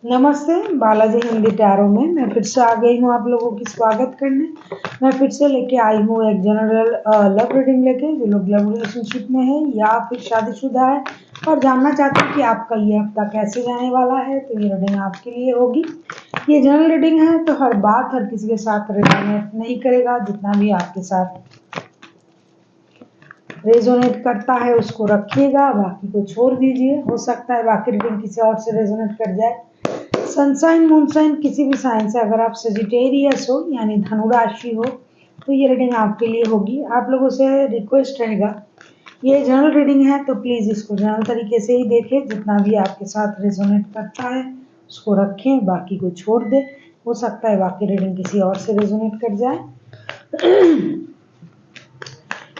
नमस्ते, बालाजी हिंदी टैरो में मैं फिर से आ गई हूँ आप लोगों की स्वागत करने। मैं फिर से लेके आई हूँ एक जनरल लव रीडिंग लेके, जो लोग लव रिलेशनशिप में है या फिर शादीशुदा है और जानना चाहते हैं कि आपका ये हफ्ता कैसे जाने वाला है, तो ये रीडिंग आपके लिए होगी। ये जनरल रीडिंग है तो हर बात हर किसी के साथ रेजोनेट नहीं करेगा। जितना भी आपके साथ रेजोनेट करता है उसको रखिएगा, बाकी को छोड़ दीजिए। हो सकता है बाकी रीडिंग किसी और से रेजोनेट कर जाए। सनसाइन मूनसाइन किसी भी साइन से अगर आप सजिटेरियस हो यानी धनु राशि हो तो ये रीडिंग आपके लिए होगी। आप लोगों से रिक्वेस्ट रहेगा, ये जनरल रीडिंग है तो प्लीज़ इसको जनरल तरीके से ही देखें। जितना भी आपके साथ रेजोनेट करता है उसको रखें, बाकी को छोड़ दें। हो सकता है बाकी रीडिंग किसी और से रेजोनेट कर जाए।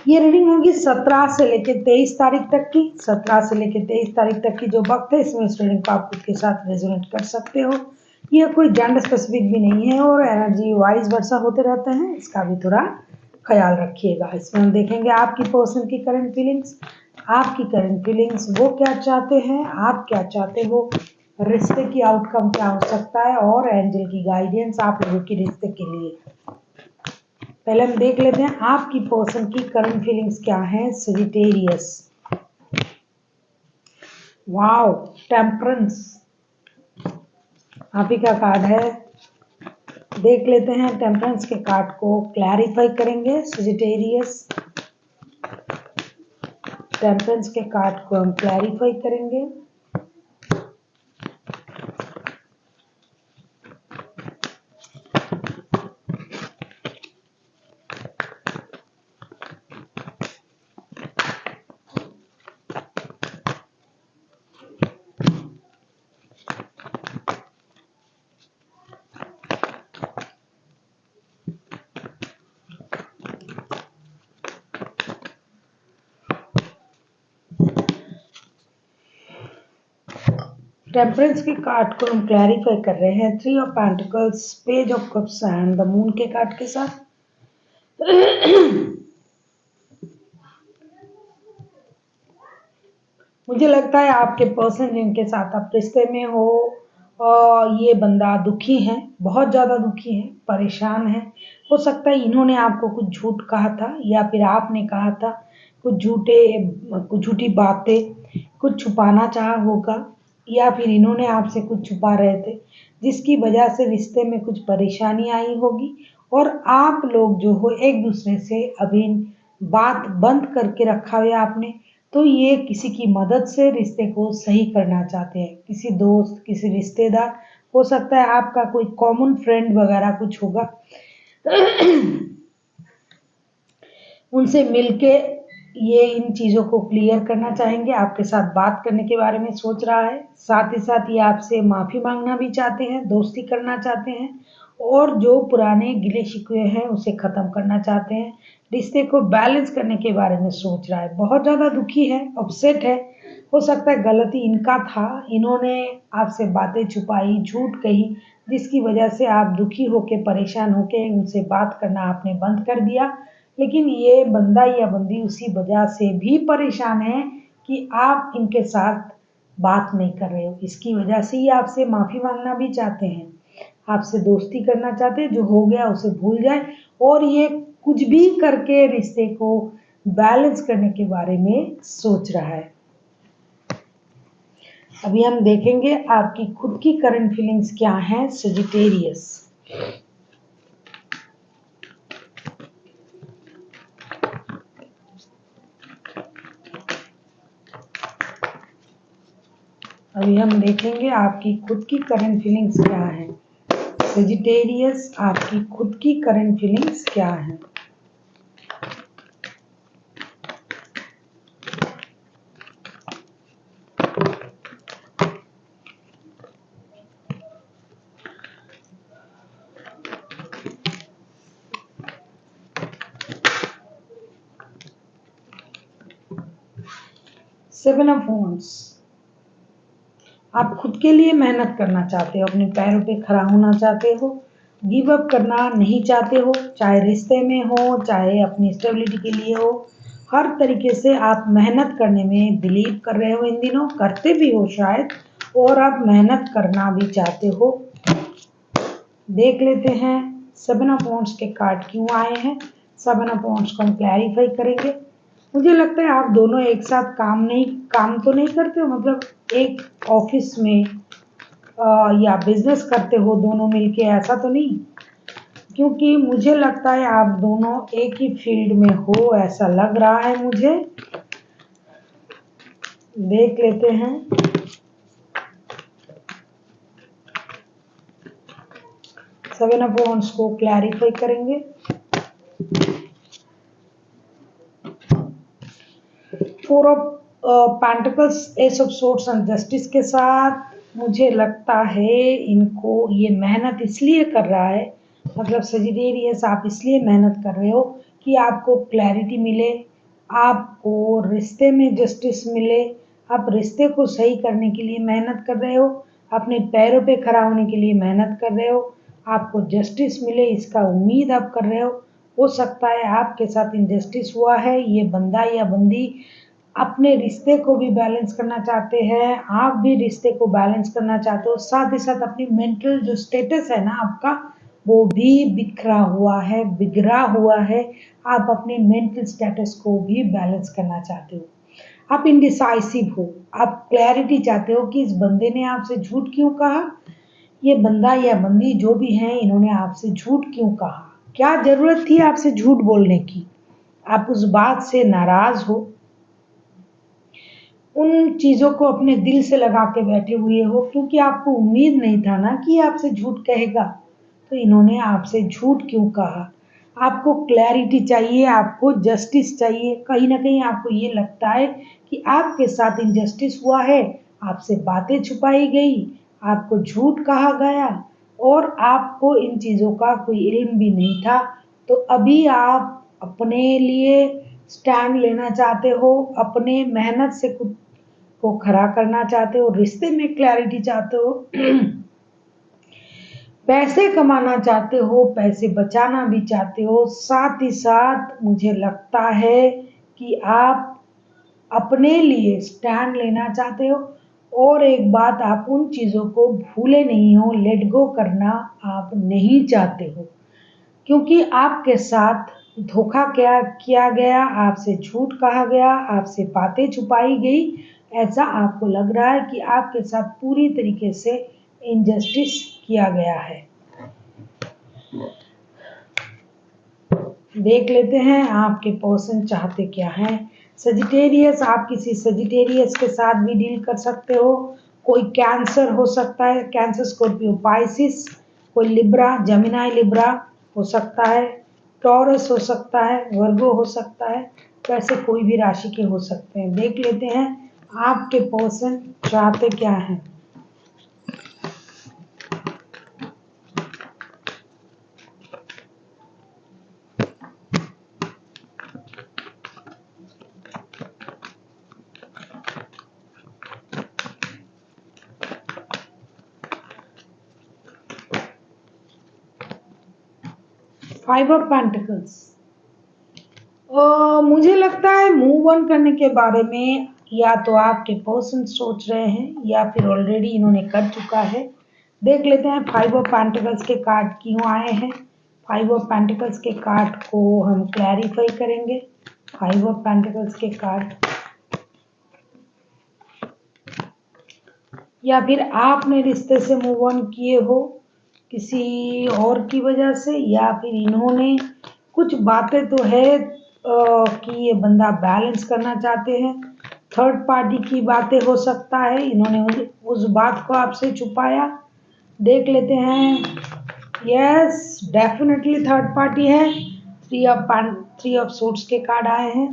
ये रीडिंग होगी 17 से लेकर 23 तारीख तक की। 17 से लेकर 23 तारीख तक की जो वक्त है, इसमें इस रीडिंग को आप खुद के साथ रेजोनेट कर सकते हो। ये कोई जेंडर स्पेसिफिक भी नहीं है और एनर्जी वाइज वर्षा होते रहते हैं, इसका भी थोड़ा ख्याल रखिएगा। इसमें हम देखेंगे आपकी पर्सन की करंट फीलिंग्स, आपकी करंट फीलिंग्स, वो क्या चाहते हैं, आप क्या चाहते हो, रिश्ते की आउटकम क्या हो सकता है और एंजल की गाइडेंस आप लोगों की रिश्ते के लिए। पहले हम देख लेते हैं आपकी पर्सन की करंट फीलिंग्स क्या है। सजिटेरियस, वाओ, टेम्परेंस आप ही का कार्ड है। देख लेते हैं टेम्परेंस के कार्ड को क्लैरिफाई करेंगे। सजिटेरियस, टेम्परेंस के कार्ड को हम क्लैरिफाई करेंगे। टेम्परेंस के कार्ड को हम क्लैरिफाई कर रहे हैं 3 of pentacles, page of cups and the moon के कार्ड के साथ। मुझे लगता है आपके पर्सन जिनके साथ आप रिश्ते में हो और ये बंदा दुखी है, बहुत ज़्यादा दुखी है, परेशान है। हो सकता है इन्होंने आपको कुछ झूठ कहा था या फिर आपने कहा था कुछ झूठी बातें, कुछ छुपाना चाहा होगा या फिर इन्होंने आपसे कुछ छुपा रहे थे, जिसकी वजह से रिश्ते में कुछ परेशानी आई होगी और आप लोग जो हो एक दूसरे से अभी बात बंद करके रखा हुआ आपने। तो ये किसी की मदद से रिश्ते को सही करना चाहते हैं, किसी दोस्त, किसी रिश्तेदार, हो सकता है आपका कोई कॉमन फ्रेंड वगैरह कुछ होगा। उनसे मिलके ये इन चीज़ों को क्लियर करना चाहेंगे, आपके साथ बात करने के बारे में सोच रहा है। साथ ही साथ ये आपसे माफ़ी मांगना भी चाहते हैं, दोस्ती करना चाहते हैं और जो पुराने गिले शिकवे हैं उसे ख़त्म करना चाहते हैं। रिश्ते को बैलेंस करने के बारे में सोच रहा है, बहुत ज़्यादा दुखी है, अपसेट है। हो सकता है गलती इनका था, इन्होंने आपसे बातें छुपाई, झूठ कही, जिसकी वजह से आप दुखी होके, परेशान होके उनसे बात करना आपने बंद कर दिया। लेकिन ये बंदा या बंदी उसी वजह से भी परेशान है कि आप इनके साथ बात नहीं कर रहे हो। इसकी वजह से ही आपसे माफ़ी मांगना भी चाहते हैं, आपसे दोस्ती करना चाहते हैं, जो हो गया उसे भूल जाए और ये कुछ भी करके रिश्ते को बैलेंस करने के बारे में सोच रहा है। अभी हम देखेंगे आपकी खुद की करंट फीलिंग्स क्या हैं। सजिटेरियस, अभी हम देखेंगे आपकी खुद की करंट फीलिंग्स क्या है। सजिटेरियस, आपकी खुद की करंट फीलिंग्स क्या है। सेवन ऑफ वॉन्ड्स, आप खुद के लिए मेहनत करना चाहते हो, अपने पैरों पे खड़ा होना चाहते हो, गिव अप करना नहीं चाहते हो, चाहे रिश्ते में हो चाहे अपनी स्टेबिलिटी के लिए हो। हर तरीके से आप मेहनत करने में बिलीव कर रहे हो, इन दिनों करते भी हो शायद, और आप मेहनत करना भी चाहते हो। देख लेते हैं 7 ऑफ वांड्स के कार्ड क्यों आए हैं। 7 ऑफ वांड्स को हम क्लैरिफाई करेंगे। मुझे लगता है आप दोनों एक साथ काम तो नहीं करते हो, मतलब एक ऑफिस में या बिजनेस करते हो दोनों मिलके, ऐसा तो नहीं, क्योंकि मुझे लगता है आप दोनों एक ही फील्ड में हो, ऐसा लग रहा है मुझे। देख लेते हैं। सेवन ऑफ वांड्स को क्लैरिफाई करेंगे। Four of pentacles, S of swords and justice के साथ मुझे लगता है इनको ये मेहनत इसलिए कर रहा है, मतलब सजिटेरियस आप इसलिए मेहनत कर रहे हो कि आपको क्लैरिटी मिले, आपको रिश्ते में जस्टिस मिले, आप रिश्ते को सही करने के लिए मेहनत कर रहे हो, अपने पैरों पे खड़ा होने के लिए मेहनत कर रहे हो, आपको जस्टिस मिले इसका उम्मीद आप कर रहे हो सकता है आपके साथ इनजस्टिस हुआ है, ये बंदा या बंदी अपने रिश्ते को भी बैलेंस करना चाहते हैं, आप भी रिश्ते को बैलेंस करना चाहते हो, साथ ही साथ अपनी मेंटल जो स्टेटस है ना आपका, वो भी बिगड़ा हुआ है। आप अपने मेंटल स्टेटस को भी बैलेंस करना चाहते हो। आप इनडिसाइसिव हो, आप क्लैरिटी चाहते हो कि इस बंदे ने आपसे झूठ क्यों कहा, ये बंदा या बंदी जो भी है इन्होंने आपसे झूठ क्यों कहा, क्या जरूरत थी आपसे झूठ बोलने की, आप उस बात से नाराज हो, उन चीज़ों को अपने दिल से लगा के बैठे हुए हो, क्योंकि आपको उम्मीद नहीं था ना कि आपसे झूठ कहेगा, तो इन्होंने आपसे झूठ क्यों कहा। आपको क्लैरिटी चाहिए, आपको जस्टिस चाहिए, कहीं ना कहीं आपको ये लगता है कि आपके साथ इनजस्टिस हुआ है, आपसे बातें छुपाई गई, आपको झूठ कहा गया और आपको इन चीज़ों का कोई इल्म भी नहीं था। तो अभी आप अपने लिए स्टैंड लेना चाहते हो, अपने मेहनत से खुद को खड़ा करना चाहते हो, रिश्ते में क्लैरिटी चाहते हो, पैसे कमाना चाहते हो, पैसे बचाना भी चाहते हो, साथ ही साथ मुझे लगता है कि आप अपने लिए स्टैंड लेना चाहते हो। और एक बात, आप उन चीज़ों को भूले नहीं हो, लेट गो करना आप नहीं चाहते हो, क्योंकि आपके साथ धोखा क्या किया गया, आपसे झूठ कहा गया, आपसे बातें छुपाई गई, ऐसा आपको लग रहा है कि आपके साथ पूरी तरीके से इनजस्टिस किया गया है। देख लेते हैं आपके पर्सन चाहते क्या हैं। सजिटेरियस, आप किसी सजिटेरियस के साथ भी डील कर सकते हो, कोई कैंसर हो सकता है, कैंसर, स्कॉर्पियो, पाइसिस, कोई लिब्रा, जेमिनी लिब्रा हो सकता है, टॉरस हो सकता है, वर्गो हो सकता है, तो ऐसे कोई भी राशि के हो सकते हैं। देख लेते हैं आपके पर्सन चाहते क्या हैं। फाइव ऑफ पेंटिकल्स, मुझे लगता है मूव ऑन करने के बारे में या तो आपके पर्सन सोच रहे हैं या फिर ऑलरेडी इन्होंने कर चुका है। देख लेते हैं फाइव ऑफ पेंटिकल्स के कार्ड क्यों आए हैं। फाइव ऑफ पेंटिकल्स के कार्ड को हम क्लैरिफाई करेंगे। फाइव ऑफ पेंटिकल्स के कार्ड, या फिर आपने रिश्ते से मूव ऑन किए हो किसी और की वजह से, या फिर इन्होंने कुछ बातें तो है कि ये बंदा बैलेंस करना चाहते हैं, थर्ड पार्टी की बातें हो सकता है, इन्होंने उस बात को आपसे छुपाया। देख लेते हैं, यस डेफिनेटली थर्ड पार्टी है। थ्री ऑफ सूट्स के कार्ड आए हैं।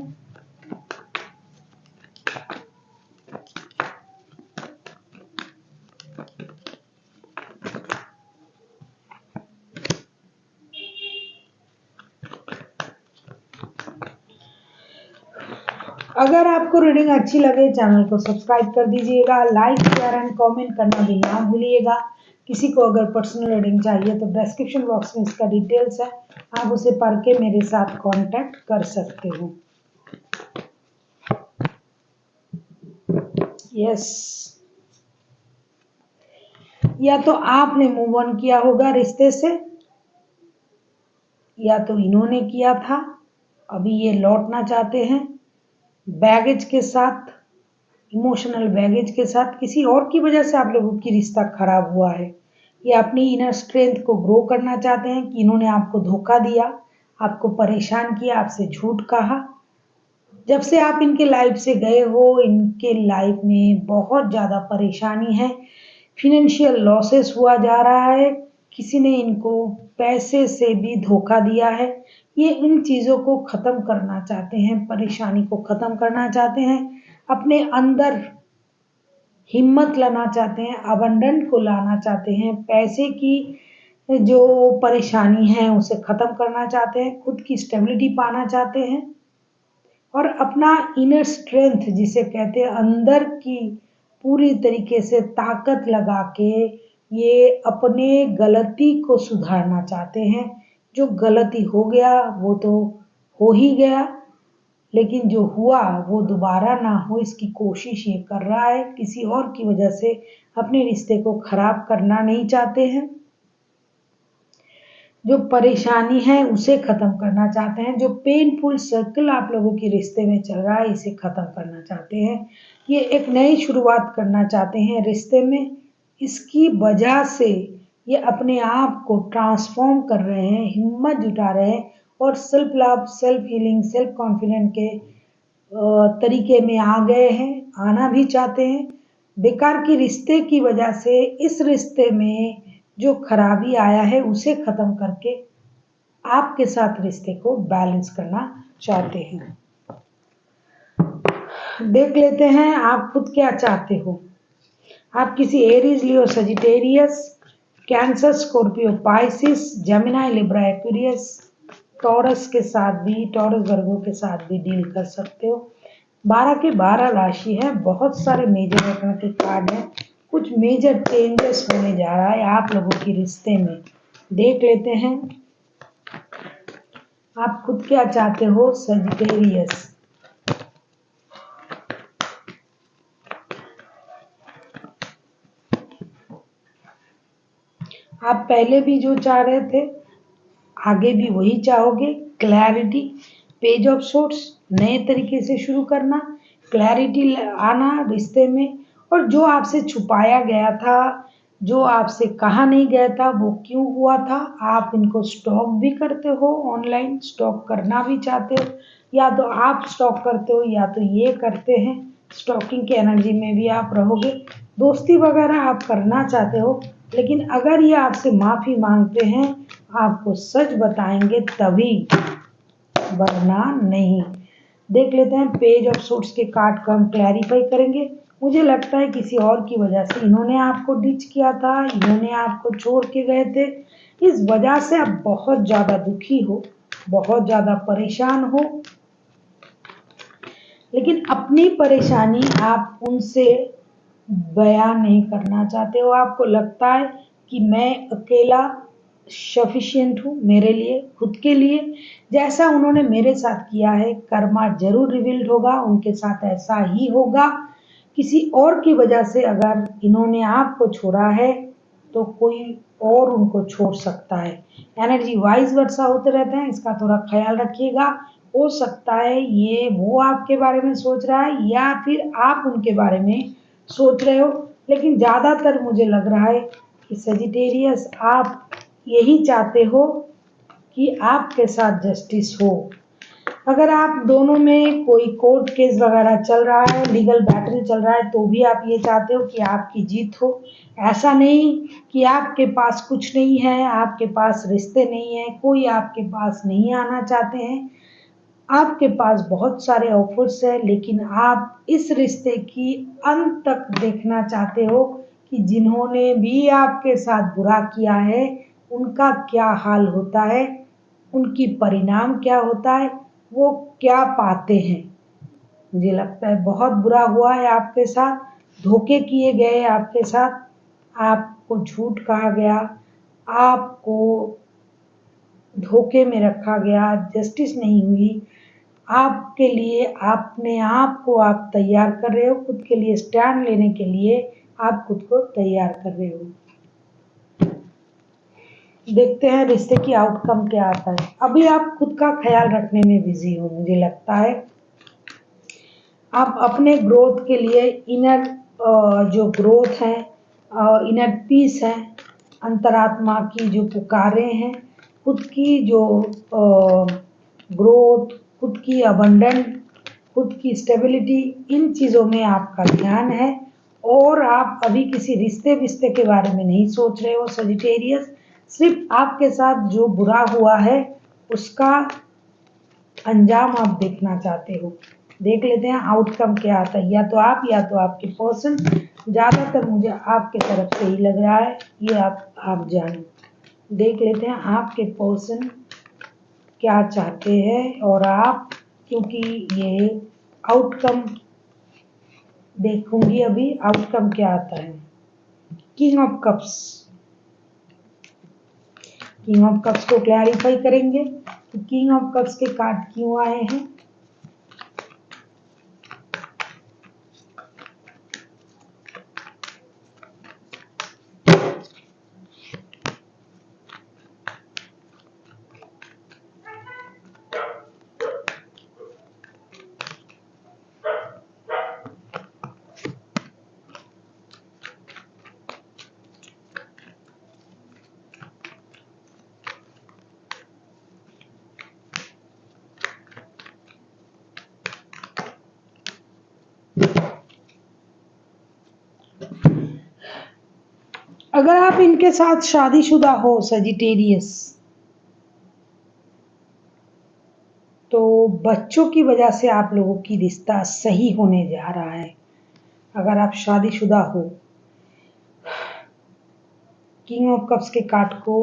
अगर आपको रीडिंग अच्छी लगे चैनल को सब्सक्राइब कर दीजिएगा, लाइक शेयर एंड कमेंट करना भी ना भूलिएगा। किसी को अगर पर्सनल रीडिंग चाहिए तो डिस्क्रिप्शन बॉक्स में इसका डिटेल्स है, आप उसे पढ़ के मेरे साथ कांटेक्ट कर सकते हो। यस, या तो आपने मूव ऑन किया होगा रिश्ते से, या तो इन्होंने किया था, अभी ये लौटना चाहते हैं बैगेज के साथ, इमोशनल बैगेज के साथ। किसी और की वजह से आप लोगों की रिश्ता खराब हुआ है। ये अपनी इनर स्ट्रेंथ को ग्रो करना चाहते हैं कि इन्होंने आपको धोखा दिया, आपको परेशान किया, आपसे झूठ कहा। जब से आप इनके लाइफ से गए हो, इनके लाइफ में बहुत ज़्यादा परेशानी है, फिनेंशियल लॉसेस हुआ जा रहा है, किसी ने इनको पैसे से भी धोखा दिया है। ये इन चीज़ों को ख़त्म करना चाहते हैं, परेशानी को ख़त्म करना चाहते हैं, अपने अंदर हिम्मत लाना चाहते हैं, अबंडेंट को लाना चाहते हैं, पैसे की जो परेशानी है उसे ख़त्म करना चाहते हैं, खुद की स्टेबिलिटी पाना चाहते हैं और अपना इनर स्ट्रेंथ जिसे कहते हैं अंदर की पूरी तरीके से ताकत लगा के ये अपने गलती को सुधारना चाहते हैं। जो गलती हो गया वो तो हो ही गया, लेकिन जो हुआ वो दोबारा ना हो इसकी कोशिश ये कर रहा है। किसी और की वजह से अपने रिश्ते को खराब करना नहीं चाहते हैं। जो परेशानी है उसे खत्म करना चाहते हैं। जो पेनफुल सर्कल आप लोगों के रिश्ते में चल रहा है इसे खत्म करना चाहते हैं। ये एक नई शुरुआत करना चाहते हैं रिश्ते में। इसकी वजह से ये अपने आप को ट्रांसफॉर्म कर रहे हैं, हिम्मत जुटा रहे हैं और self love, self healing, self confident के तरीके में आ गए हैं, आना भी चाहते हैं। बेकार की रिश्ते की वजह से इस रिश्ते में जो खराबी आया है उसे खत्म करके आपके साथ रिश्ते को बैलेंस करना चाहते हैं। देख लेते हैं आप खुद क्या चाहते हो। आप किसी Aries, Leo, Sagittarius, Cancer, Scorpio, Pisces, Gemini, Libra, Aquarius, Taurus के साथ भी, टॉरस वर्गो के साथ भी डील कर सकते हो। 12 के 12 राशि है, बहुत सारे मेजर रत्न के कार्ड हैं। कुछ मेजर चेंजेस होने जा रहा है आप लोगों के रिश्ते में। देख लेते हैं आप खुद क्या चाहते हो सजिटेरियस। आप पहले भी जो चाह रहे थे आगे भी वही चाहोगे। क्लैरिटी, पेज ऑफ सोर्ट्स, नए तरीके से शुरू करना, क्लैरिटी आना रिश्ते में। और जो आपसे छुपाया गया था, जो आपसे कहा नहीं गया था वो क्यों हुआ था, आप इनको स्टॉक भी करते हो, ऑनलाइन स्टॉक करना भी चाहते हो। या तो आप स्टॉक करते हो या तो ये करते हैं। स्टॉकिंग की एनर्जी में भी आप रहोगे। दोस्ती वगैरह आप करना चाहते हो, लेकिन अगर ये आपसे माफ़ी मांगते हैं आपको सच बताएंगे तभी, वरना नहीं। देख लेते हैं पेज ऑफ सोर्ट्स के कार्ड को हम क्लैरिफाई करेंगे। मुझे लगता है किसी और की वजह से इन्होंने आपको डिच किया था, इन्होंने आपको छोड़ के गए थे। इस वजह से आप बहुत ज़्यादा दुखी हो, बहुत ज़्यादा परेशान हो, लेकिन अपनी परेशानी आप उनसे बयान नहीं करना चाहते हो। आपको लगता है कि मैं अकेला सफिशिएंट हूँ मेरे लिए, खुद के लिए। जैसा उन्होंने मेरे साथ किया है कर्मा जरूर रिवील्ड होगा, उनके साथ ऐसा ही होगा। किसी और की वजह से अगर इन्होंने आपको छोड़ा है तो कोई और उनको छोड़ सकता है। एनर्जी वाइज वर्षा होते रहते हैं, इसका थोड़ा ख्याल रखिएगा। हो सकता है ये वो आपके बारे में सोच रहा है या फिर आप उनके बारे में सोच रहे हो, लेकिन ज़्यादातर मुझे लग रहा है कि सजिटेरियस आप यही चाहते हो कि आपके साथ जस्टिस हो। अगर आप दोनों में कोई कोर्ट केस वगैरह चल रहा है, लीगल बैटल चल रहा है, तो भी आप ये चाहते हो कि आपकी जीत हो। ऐसा नहीं कि आपके पास कुछ नहीं है, आपके पास रिश्ते नहीं है, कोई आपके पास नहीं आना चाहते हैं। आपके पास बहुत सारे ऑफर्स है, लेकिन आप इस रिश्ते की अंत तक देखना चाहते हो कि जिन्होंने भी आपके साथ बुरा किया है उनका क्या हाल होता है, उनकी परिणाम क्या होता है, वो क्या पाते हैं। मुझे लगता है बहुत बुरा हुआ है आपके साथ, धोखे किए गए आपके साथ, आपको झूठ कहा गया, आपको धोखे में रखा गया, जस्टिस नहीं हुई। आपके लिए अपने आप को आप तैयार कर रहे हो, खुद के लिए स्टैंड लेने के लिए आप खुद को तैयार कर रहे हो। देखते हैं रिश्ते की आउटकम क्या आता है। अभी आप खुद का ख्याल रखने में बिजी हो, मुझे लगता है आप अपने ग्रोथ के लिए इनर जो ग्रोथ है, इनर पीस है, अंतरात्मा की जो पुकारें हैं, खुद की जो ग्रोथ, खुद की अबंडेंट, खुद की स्टेबिलिटी, इन चीज़ों में आपका ध्यान है। और आप अभी किसी रिश्ते विश्ते के बारे में नहीं सोच रहे हो सजिटेरियस, सिर्फ आपके साथ जो बुरा हुआ है उसका अंजाम आप देखना चाहते हो। देख लेते हैं आउटकम क्या आता है, या तो आप या तो आपके पर्सन। ज़्यादातर मुझे आपके तरफ से ही लग रहा है, ये आप जानो। देख लेते हैं आपके पर्सन क्या चाहते हैं और आप, क्योंकि ये आउटकम देखूंगी अभी आउटकम क्या आता है। King of cups, king of cups को क्लैरिफाई करेंगे कि किंग ऑफ कप्स के कार्ड क्यों आए हैं। अगर आप इनके साथ शादीशुदा हो सजिटेरियस, तो बच्चों की वजह से आप लोगों की रिश्ता सही होने जा रहा है। अगर आप शादीशुदा हो, किंग ऑफ कप्स के कार्ड को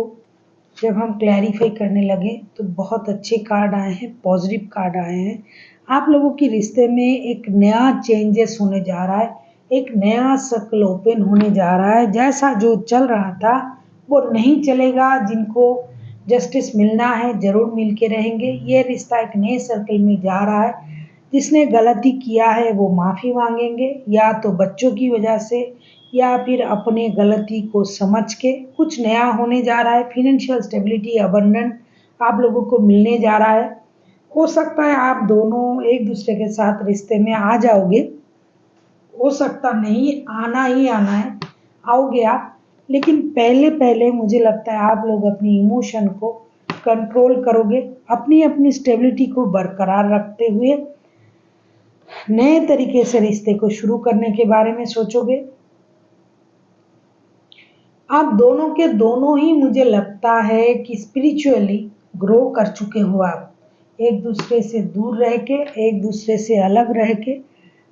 जब हम क्लैरिफाई करने लगे तो बहुत अच्छे कार्ड आए हैं, पॉजिटिव कार्ड आए हैं। आप लोगों की रिश्ते में एक नया चेंजेस होने जा रहा है, एक नया सर्कल ओपन होने जा रहा है। जैसा जो चल रहा था वो नहीं चलेगा, जिनको जस्टिस मिलना है जरूर मिल के रहेंगे। ये रिश्ता एक नए सर्कल में जा रहा है। जिसने गलती किया है वो माफ़ी मांगेंगे, या तो बच्चों की वजह से या फिर अपने गलती को समझ के। कुछ नया होने जा रहा है, फिनेंशियल स्टेबिलिटी, अबंडेंट आप लोगों को मिलने जा रहा है। हो सकता है आप दोनों एक दूसरे के साथ रिश्ते में आ जाओगे, हो सकता नहीं आना ही आना है, आओगे आप। लेकिन पहले पहले मुझे लगता है आप लोग अपनी इमोशन को कंट्रोल करोगे, अपनी अपनी स्टेबिलिटी को बरकरार रखते हुए नए तरीके से रिश्ते को शुरू करने के बारे में सोचोगे। आप दोनों के दोनों ही मुझे लगता है कि स्पिरिचुअली ग्रो कर चुके हो। आप एक दूसरे से दूर रह के, एक दूसरे से अलग रह के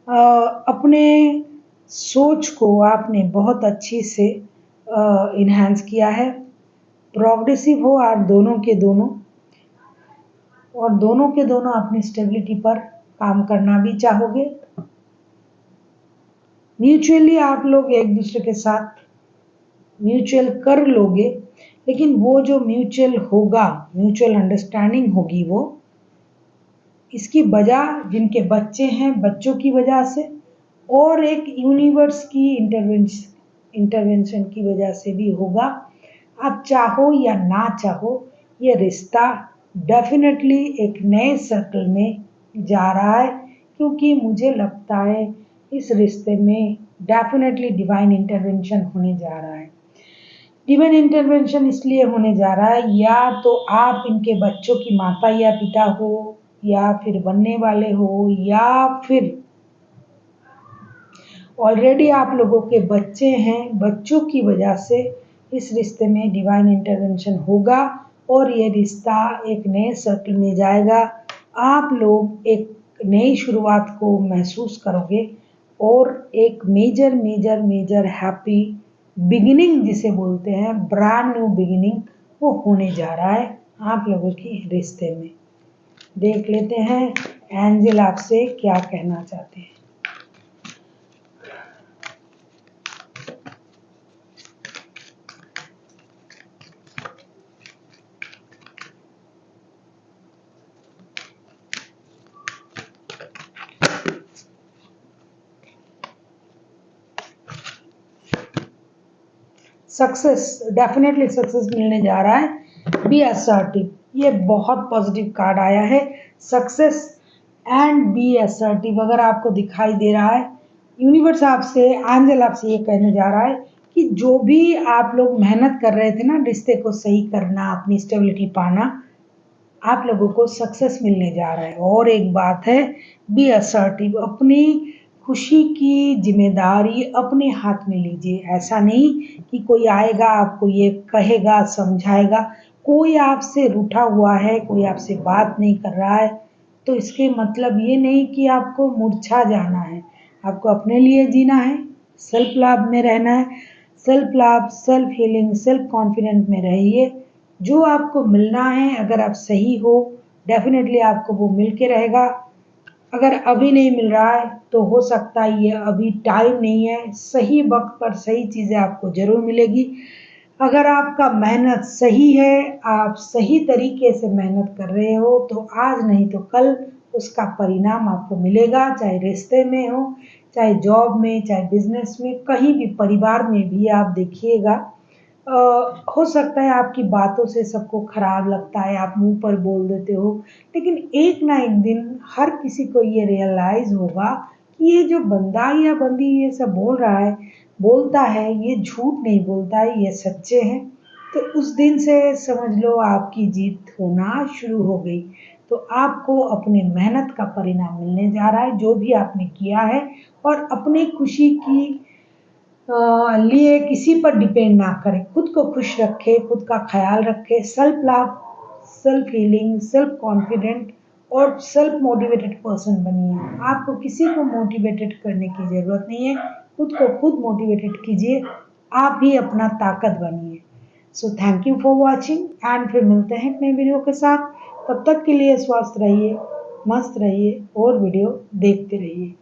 अपने सोच को आपने बहुत अच्छी से इन्हांस किया है। प्रोग्रेसिव हो आप दोनों के दोनों, और दोनों के दोनों अपनी स्टेबिलिटी पर काम करना भी चाहोगे। म्यूचुअली आप लोग एक दूसरे के साथ म्यूचुअल कर लोगे, लेकिन वो जो म्यूचुअल होगा, म्यूचुअल अंडरस्टैंडिंग होगी, वो इसकी वजह जिनके बच्चे हैं बच्चों की वजह से, और एक यूनिवर्स की इंटरवेंशन की वजह से भी होगा। आप चाहो या ना चाहो, ये रिश्ता डेफिनेटली एक नए सर्कल में जा रहा है, क्योंकि मुझे लगता है इस रिश्ते में डेफिनेटली डिवाइन इंटरवेंशन होने जा रहा है। डिवाइन इंटरवेंशन इसलिए होने जा रहा है, या तो आप इनके बच्चों की माता या पिता हो, या फिर बनने वाले हो, या फिर ऑलरेडी आप लोगों के बच्चे हैं। बच्चों की वजह से इस रिश्ते में डिवाइन इंटरवेंशन होगा और ये रिश्ता एक नए सर्कल में जाएगा। आप लोग एक नई शुरुआत को महसूस करोगे और एक major major major happy beginning जिसे बोलते हैं, ब्रांड न्यू बिगिनिंग, वो होने जा रहा है आप लोगों की रिश्ते में। देख लेते हैं एंजल आपसे क्या कहना चाहते हैं। सक्सेस, डेफिनेटली सक्सेस मिलने जा रहा है। बी असर्टिव, ये बहुत पॉजिटिव कार्ड आया है। सक्सेस एंड बी असर्टिव अगर आपको दिखाई दे रहा है, यूनिवर्स आपसे, एंजल आपसे ये कहने जा रहा है कि जो भी आप लोग मेहनत कर रहे थे ना, रिश्ते को सही करना, अपनी स्टेबिलिटी पाना, आप लोगों को सक्सेस मिलने जा रहा है। और एक बात है, बी असर्टिव, अपनी खुशी की जिम्मेदारी अपने हाथ में लीजिए। ऐसा नहीं कि कोई आएगा आपको ये कहेगा, समझाएगा। कोई आपसे रूठा हुआ है, कोई आपसे बात नहीं कर रहा है, तो इसके मतलब ये नहीं कि आपको मुरझा जाना है। आपको अपने लिए जीना है, सेल्फ लव में रहना है। Self love, self healing, self confident में रहिए। जो आपको मिलना है, अगर आप सही हो, डेफिनेटली आपको वो मिल के रहेगा। अगर अभी नहीं मिल रहा है तो हो सकता है ये अभी टाइम नहीं है, सही वक्त पर सही चीज़ें आपको ज़रूर मिलेगी। अगर आपका मेहनत सही है, आप सही तरीके से मेहनत कर रहे हो, तो आज नहीं तो कल उसका परिणाम आपको मिलेगा। चाहे रिश्ते में हो, चाहे जॉब में, चाहे बिजनेस में, कहीं भी, परिवार में भी आप देखिएगा। हो सकता है आपकी बातों से सबको खराब लगता है, आप मुंह पर बोल देते हो, लेकिन एक ना एक दिन हर किसी को ये रियलाइज होगा कि ये जो बंदा या बंदी ये सब बोल रहा है, बोलता है, ये झूठ नहीं बोलता है, ये सच्चे हैं। तो उस दिन से समझ लो आपकी जीत होना शुरू हो गई। तो आपको अपने मेहनत का परिणाम मिलने जा रहा है, जो भी आपने किया है। और अपनी खुशी की लिए किसी पर डिपेंड ना करें, खुद को खुश रखें, खुद का ख्याल रखें। Self love, self healing, self confident और सेल्फ मोटिवेटेड पर्सन बनिए। आपको किसी को मोटिवेटेड करने की ज़रूरत नहीं है, खुद को खुद मोटिवेटेड कीजिए। आप ही अपना ताकत बनिए। So thank you for watching, and फिर मिलते हैं एक नए वीडियो के साथ। तब तक के लिए स्वस्थ रहिए, मस्त रहिए और वीडियो देखते रहिए।